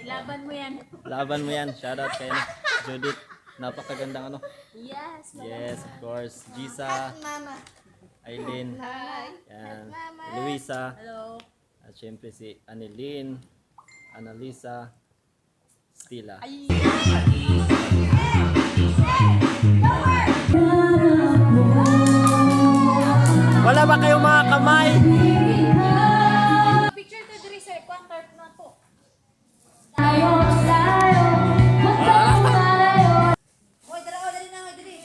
Ilaban mo yan. Laban mo yan. Shoutout kay Judith. Napakagandang ano. Yes. Yes, of course. Gisa, Mama. Aileen, Hi. yan. Mama. Luisa, Hello. at syempre si Annelyn, Annalisa, Stila. Ay. Wala ba kayong mga kamay? Picture to diri sir. Contact na po. Hoy, dala ko dali na nga dali.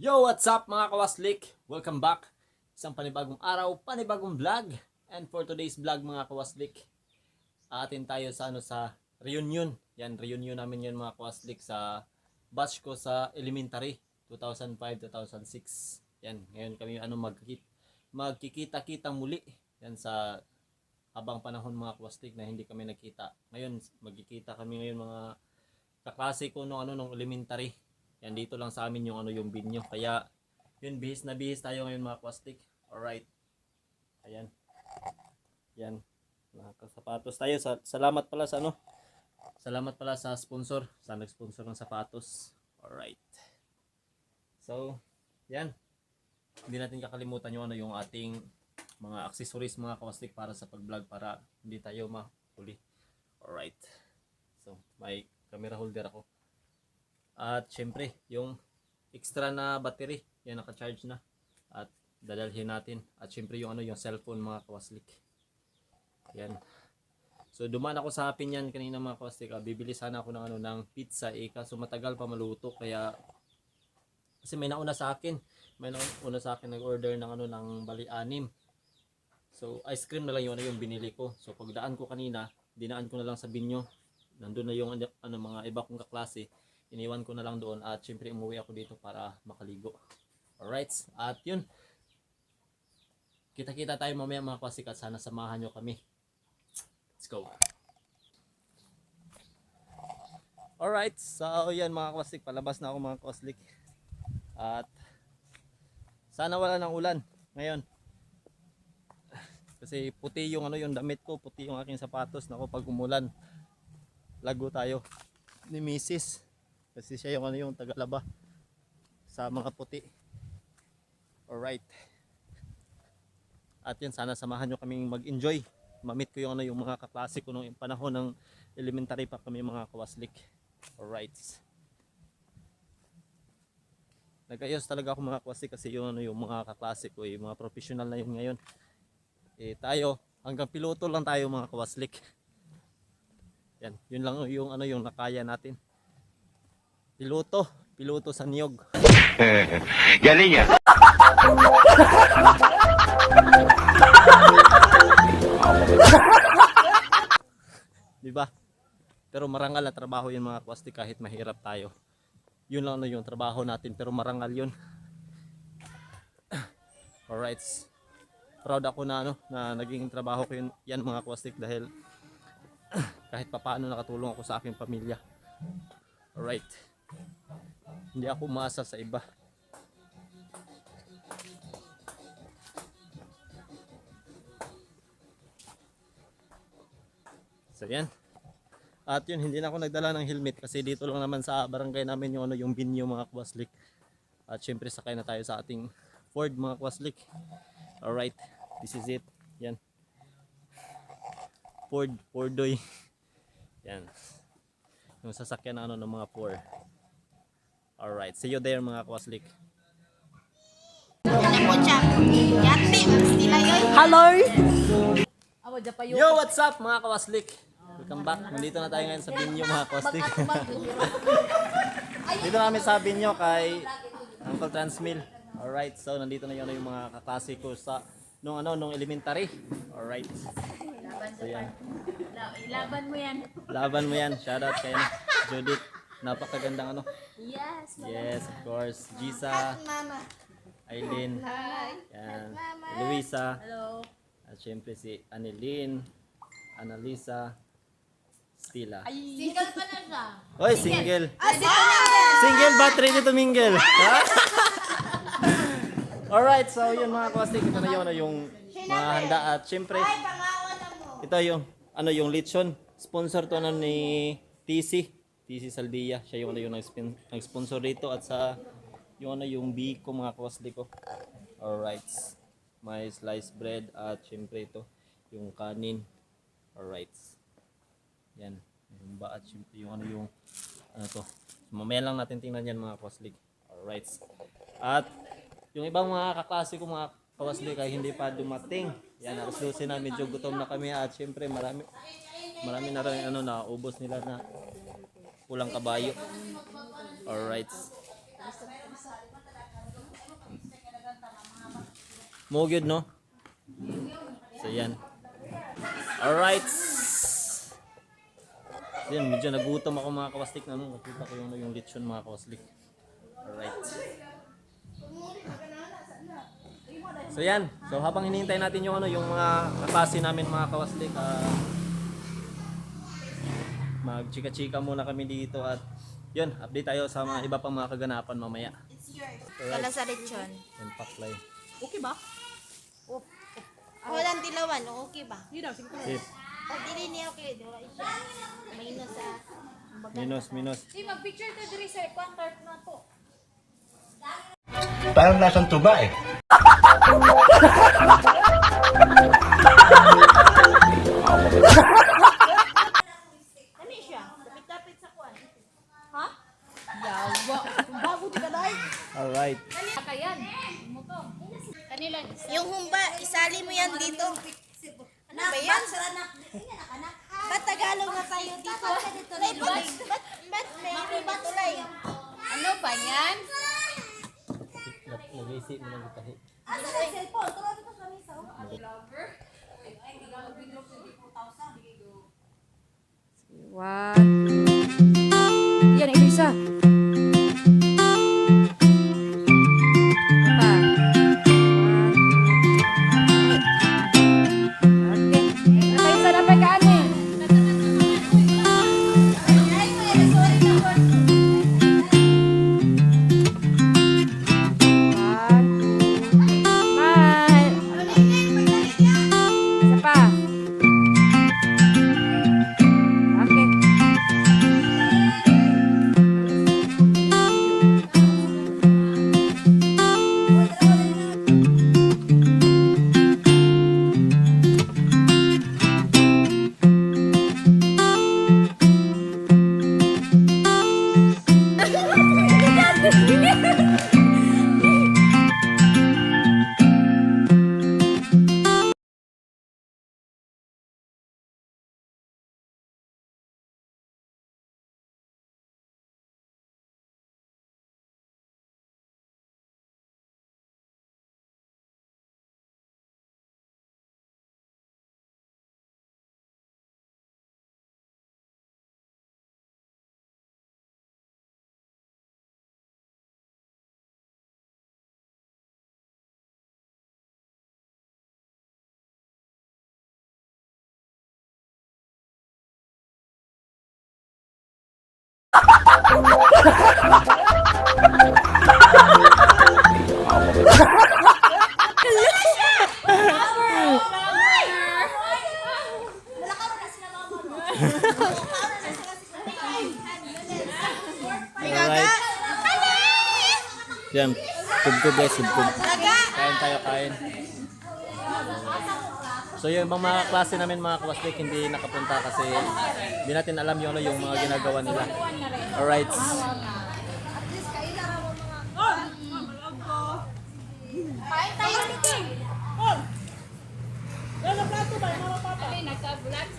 Yo, what's up mga kawaslik? Welcome back. Isang panibagong araw, panibagong vlog. And for today's vlog mga kawaslik, atin tayo sa sa reunion. Yan, reunion namin yun mga kawaslik sa batch ko sa elementary 2005-2006. Yan, ngayon kami magkikita-kita muli. Yan sa habang panahon mga kawaslik na hindi kami nagkita. Ngayon magkikita kami ngayon mga kaklase ko nung elementary. Yan, dito lang sa amin yung yung binyo. Kaya yun, bihis na bihis tayo ngayon mga kwastik. Alright. Ayan. Yan. Nakasapatos tayo. Salamat pala sa Salamat pala sa sponsor. Sa nag-sponsor ng sapatos. Alright. So, yan. Hindi natin kakalimutan yung ating mga accessories mga kwastik para sa pag-vlog para hindi tayo mahuli. Alright. So, may camera holder ako. At syempre, yung extra na battery, yan naka-charge na. At dadalhin natin. At syempre yung yung cellphone mga kawaslik. Yan. So dumaan ako sa Pinyan kanina mga kawaslik. Bibili sana ako ng pizza kaso matagal pa maluto kaya kasi may nauna sa akin. May nauna sa akin nag-order ng ng bali 6. So ice cream na lang yung binili ko. So pagdaan ko kanina, dinaan ko na lang sa binyo. Nandun na yung mga iba kong kaklase. Iniwan ko na lang doon at syempre umuwi ako dito para makaligo. Alright, at yun. Kita-kita tayo mamaya mga kwasik at sana samahan nyo kami. Let's go. Alright, so yan mga kwasik, palabas na ako mga kwaslik. At sana wala ng ulan ngayon. Kasi puti yung yung damit ko, puti yung aking sapatos. Nako, pag umulan, lago tayo ni Mrs. Kasi siya yung tagalaba sa mga puti. Alright. At yun, sana samahan nyo kaming mag-enjoy. Mamit ko yung mga kaklase ko nung panahon ng elementary pa kami mga kawaslik. Alright. Nag-ayos talaga ako mga kawaslik kasi yung mga kaklase ko, yung mga professional na yung ngayon. Tayo, hanggang piloto lang tayo mga kawaslik. Yan, yun lang yung nakaya natin. Piloto sa niyog. Galing ya. Diba? Pero marangal na trabaho yun mga kwasti kahit mahirap tayo. Yun lang yung trabaho natin pero marangal yun. Alright. Proud ako na na naging trabaho ko yan mga kwasti dahil kahit papaano nakatulong ako sa aking pamilya. Alright. Hindi ako umaasa sa iba. So yan. At yun, hindi na ako nagdala ng helmet kasi dito lang naman sa barangay namin yung binyo mga kwaslik. At syempre sakay na tayo sa ating Ford mga kwaslik. Alright, this is it. Yan. Fordoy. Yan. Yung sasakyan ng mga 4. Alright, see you there mga kwaslik. Hello. Awa dya pa yun. Yo, what's up mga kawaslik? Welcome back. Nandito na tayo ngayon sa binyo mga kawaslik. Dito namin sa binyo kay Uncle Transmill. Alright, so nandito na yung mga kaklase ko sa nung elementary. Alright. So yan. Ilaban mo yan. Laban mo yan. Shoutout kay Judith. Napakagandang Yes. Yes, of course. Gisa, Mama. Aileen, Hi. yan. Mama. Luisa, Hello. at syempre si Annelyn, Annalisa, Stila. Single pa na siya. Oy, single. Ah, si Tumingin! Single but ready to mingle. Ha? Alright, so yun mga kwastik, ito na yun, yung mga handa at syempre, Ay, pangawan na mo. ito yung, yung lechon. Sponsor to ni TC Saldia. Siya yung nag-sponsor dito at sa yung biko mga kwastik ko. Alright. May sliced bread at syempre ito, yung kanin. Alright. Yan. Yung ba at syempre yung to. Mamaya lang natin tingnan yan mga kwastik. Alright. At yung ibang mga kaklase ko mga kawasli ay hindi pa dumating. Yan, alas 12 na, medyo gutom na kami at syempre marami na rin naubos nila na kulang kabayo. Alright. Mogid no? So yan. Alright. Yan, medyo nagutom ako mga kawaslik na nakita ko yung lechon mga kawaslik. Alright. So yan. So habang hinihintay natin yung yung mga kaklase namin mga kawaslik, magchika-chika muna kami dito at yun, update tayo sa mga iba pang mga kaganapan mamaya. Wala sa lechon. Yan paklay. Okay ba? Walang dilawan, okay ba? Yun daw, sige. Sip. Pag dili niya okay, diba siya? Minus sa... Minus. Si mag-picture ka diri sir, contact na to. Parang lasang tuba eh. Ano siya? Dapit-dapit sa kuwan. Ha? Yawa. Bago di ka dahil. Alright. Kakayan. Mo to. Kanila. Yung humba, isali mo yan dito. Ano ba yan? Ba't Tagalog na tayo dito? Ba't may tulay? Ano ba yan? Nag-isip mo lang itahi. Asa na yung cellphone? Tulad dito sa misa. One. Yan, ito isa. Pa. Okay. Napay isa na pa kanin. One, two, smile. Isa pa. Okay. Alright. Yan. Subkob guys, subkob. Kain tayo, kain. So yung mga klase namin mga kwastik hindi nakapunta kasi hindi natin alam yung mga ginagawa nila. Alright. Kain tayo dito. Nagka-vlog.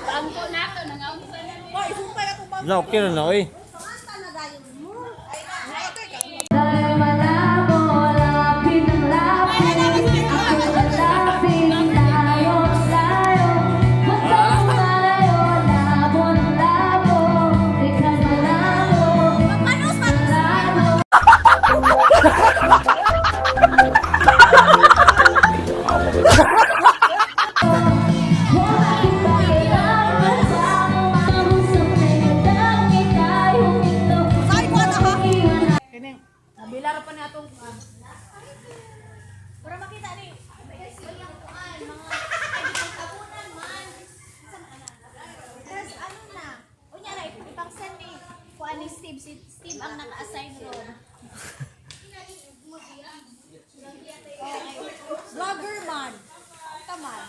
Bangko na to, nangaunsa na. No, okay na oy. Si Steve ang naka-assign ron. Vlogger man. Come on.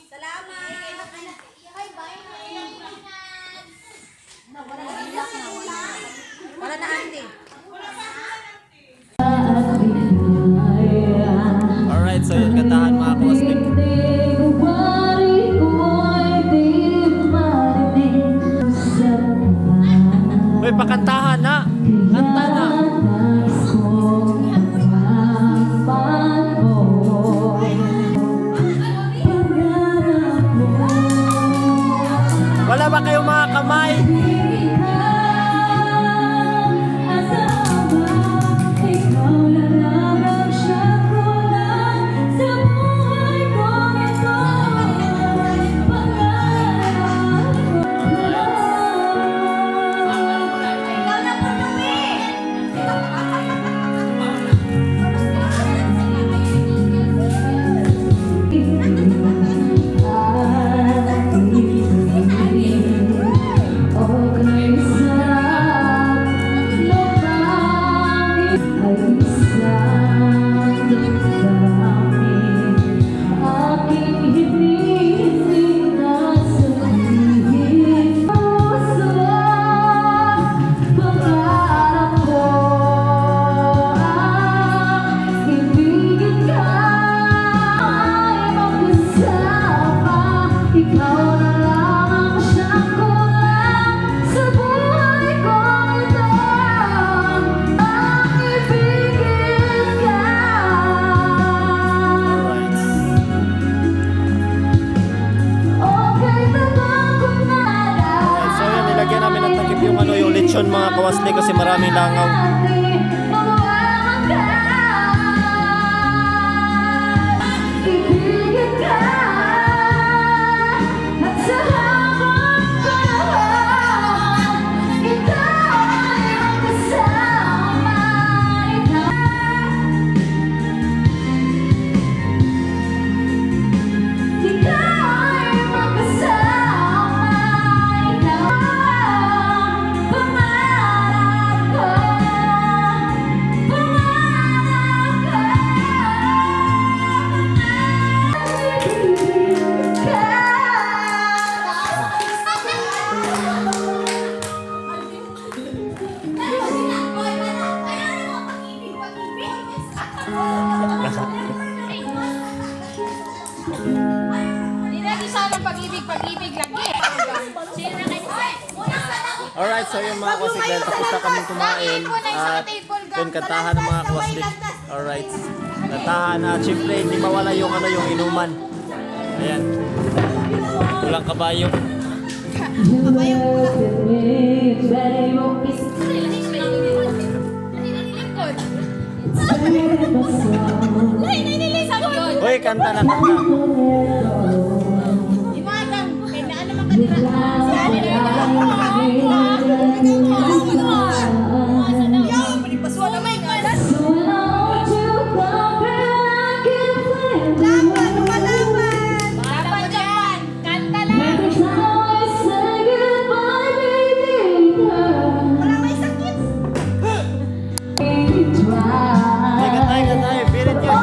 Salamat. Bye bye. Wala na iyak na. Wala na ante. Alright, so yun kantahan mga Kawastik. Uy, pakantahan na! Kanta na! Wala ba kayong mga kamay? Yung lechon mga Kawastik kasi maraming langaw. Hindi sana pag-ibig lagi. Sino na kayo? Alright, so yung mga Kawastik, dahil tapos na kami kumain at yun kantahan ng mga Kawastik. Alright, kantahan at syempre hindi mawala yung yung inuman. Ayan, walang kabayo. Uy, kanta na kanta. Kantay, pilit yun.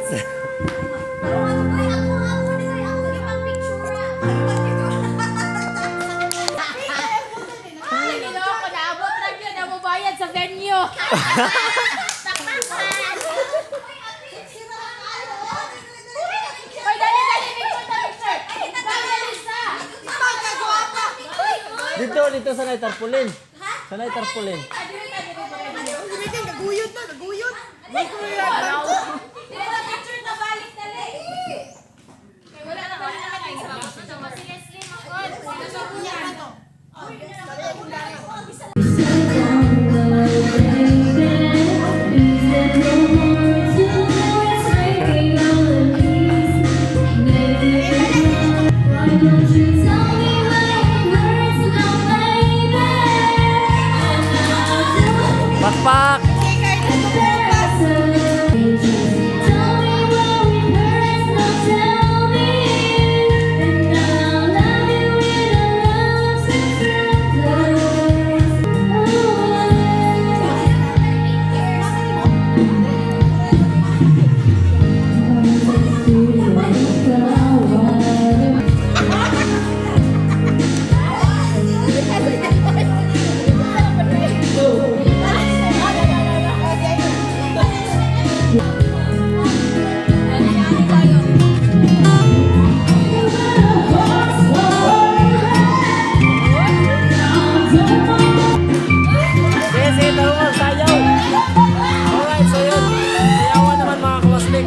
Niloko, naabot lang yun, namubayad sa venue. Hoy, dali, picture na picture. Dali, Lisa. Dito sa nay tarpaulin. Sa nay tarpaulin. Picture na balik dali. Wala na kayo. Sige, Pakpak. Sige, tarungan, sayaw. Alright, so yun. Sayawan naman mga klasik.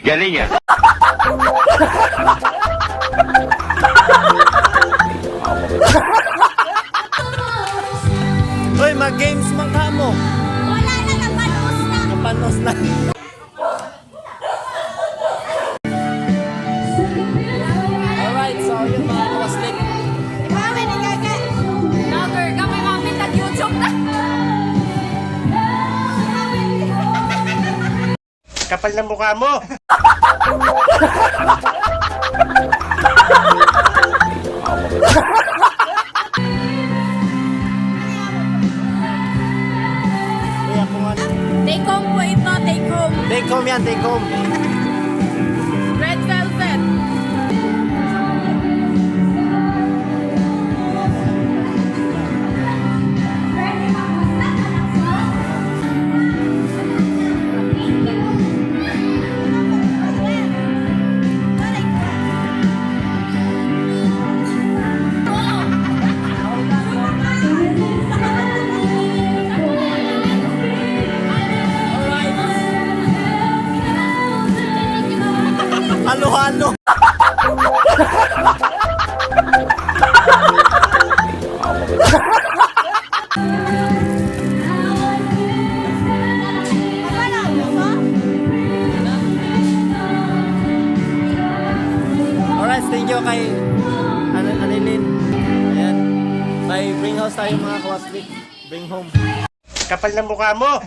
Galing yan. Hoy, mag-games man ka mo. Wala na, napanos na. Kapanos na. Alright, so yun mga klasik. Mami, nagagat. Vlogger, kamay mami tag-YouTube na. Kapal ng mukha mo! Kaya kung ano. Take home po ito, take home. Take home yan, take home. Red velvet. Halo-halo. thank you kay Anilin. Ayan. May bring house tayo mga kawaslik. Bring home. Kapal ng mukha mo.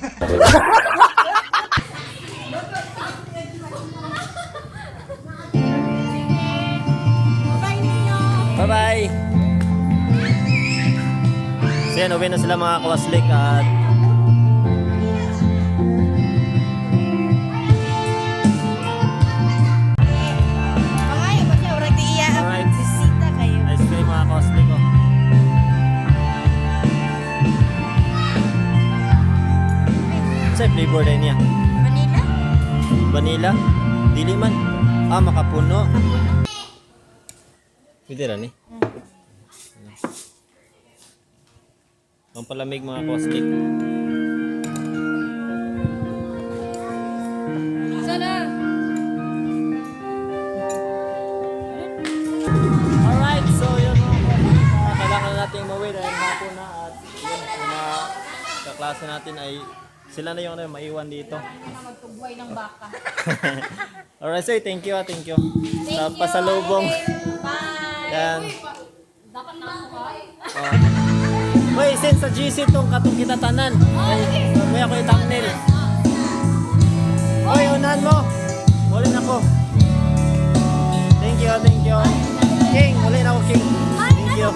Bye-bye! So yan, uwi na sila mga kawaslik at Mga ba siya? Urag di iya. Alright. Bisita kayo. ice cream mga kawaslik ko. Sa'yo flavor na niya? Manila? Vanilla? Dili man. Ah, makapuno. Pwede rin eh. Ang palamig mga kawaslik. Sana. Alright, so yun mga kawaslik. Kailangan natin mauwi dahil hapon na at yun, yung mga kaklase natin ay sila na yung maiwan dito. Magtugway ng baka. Alright, so thank you. Sa pasalubong. Bye! Yan. Dapat na ako ba? Uy, send sa GC tong katong kita tanan. May ako yung thumbnail. Uy, unahan mo. Ulin ako. Thank you. King, ulin ako King. Thank you.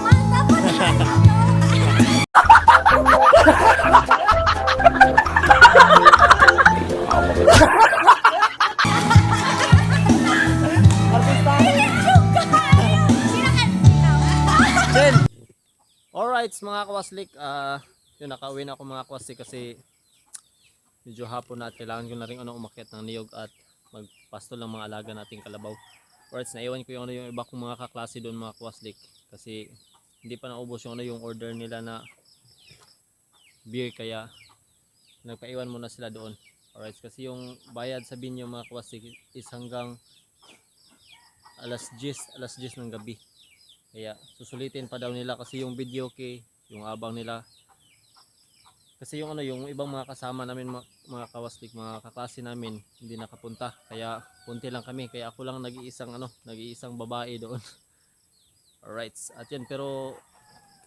Jen! Alright mga kawaslik, yun nakauwi na ako mga kawaslik kasi medyo hapon na at kailangan ko na rin umakyat ng niyog at magpastol ng mga alaga nating kalabaw. Alright, naiwan ko yung iba kong mga kaklase doon mga kawaslik kasi hindi pa naubos yung order nila na beer kaya nagpaiwan muna sila doon. Alright, kasi yung bayad sa binyo mga kawaslik is hanggang alas 10 ng gabi. Kaya susulitin pa daw nila kasi yung video kay yung abang nila. Kasi yung yung ibang mga kasama namin mga kawaslik, mga kaklase namin hindi nakapunta. Kaya punti lang kami. Kaya ako lang nag-iisang babae doon. Alright. At yan, pero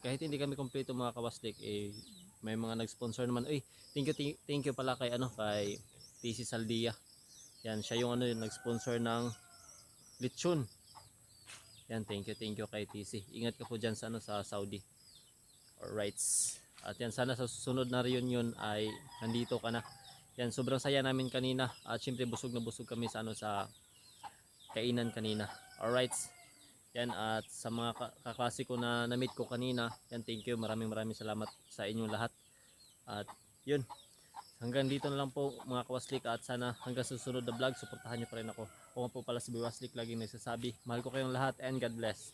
kahit hindi kami kompleto mga kawaslik, may mga nag-sponsor naman. Uy, thank you pala kay kay TC Saldia. Yan, siya yung yung nag-sponsor ng lechon. Yan, thank you kay TC. Ingat ka po dyan sa Saudi. Alright. At yan, sana sa susunod na reunion ay nandito ka na. Yan, sobrang saya namin kanina. At syempre busog na busog kami sa sa kainan kanina. Alright. Yan, at sa mga kaklase ko na na-meet ko kanina, yan, thank you. Maraming salamat sa inyong lahat. At yun, hanggang dito na lang po mga kawaslik at sana hanggang sa susunod na vlog, suportahan nyo pa rin ako. Ako po pala si Boy Waslik, laging nagsasabi, mahal ko kayong lahat and God bless.